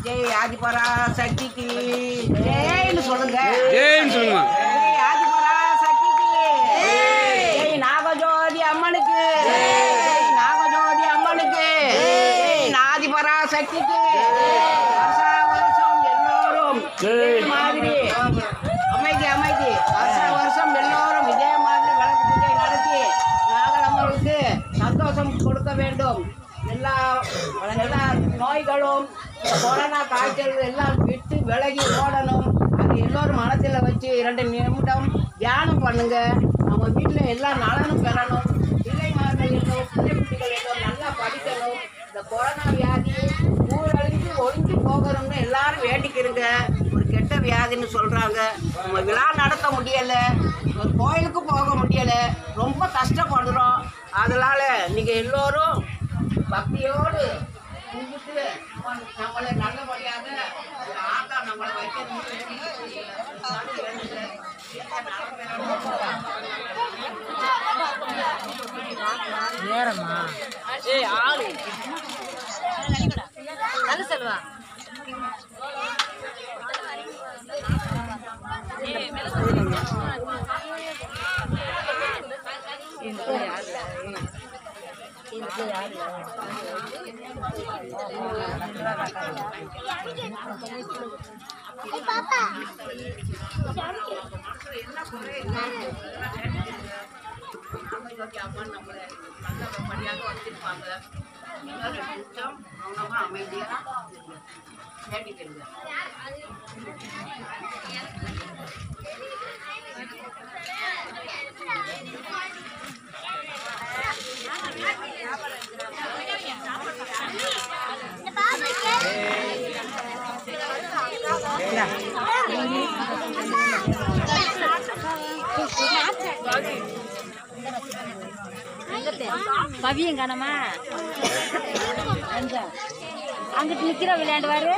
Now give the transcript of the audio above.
ஜெய் ஆதிபரா சக்திக்கு ஜெய்னு சொல்லுங்க. ஜெய்னு சொல்லுங்க. ஜெய் ஆதிபரா சக்திக்கு ஜெய் நாகஜோதி அம்மனுக்கு ஜெய் நாகஜோதி அம்மனுக்கு ஜெய் ஆதிபரா சக்திக்கு வருஷா வருஷம் எல்லோரும் மாதிரி அமைதி அமைதி வருஷா வருஷம் எல்லோரும் இதே மாதிரி விளக்கு பூஜை நடத்தி நாகலம்மனுக்கு சந்தோஷம் கொடுக்க வேண்டும். எல்லா நோய்களும் கொரோனா காய்ச்சல் எல்லாம் விட்டு விலகி ஓடணும். அது எல்லோரும் மனத்தில் வச்சு 2 நிமிடம் தியானம் பண்ணுங்க. நம்ம வீட்டில் எல்லாம் நலனும் பெறணும். பிள்ளைமார்கள் எல்லோரும் பிள்ளைக்குட்டிகள் எல்லோரும் நல்லா படிக்கணும். இந்த கொரோனா வியாதி ஊரழிஞ்சு ஒழிஞ்சு போகணும்னு எல்லாரும் வேண்டிக்கிறங்க. ஒரு கெட்ட வியாதின்னு சொல்கிறாங்க. நம்ம விழா நடத்த முடியலை, ஒரு கோயிலுக்கு போக முடியலை, ரொம்ப கஷ்டப்படுறோம். அதனால் நீங்கள் எல்லோரும் பக்தியோடு கும்பிட்டு நம்மளை நல்லபடியாக ஆத்தா நம்மளை நேரமா ஆளு நல்ல செல்வா அம்மன் நம்மளை நல்லபடியாக வச்சிருப்பாங்க. அமைதியாக வேண்டிக்கிறீங்க. பவியும் காணமா அங்கிட்டு நிக்கிற விளையாண்டுவாரு.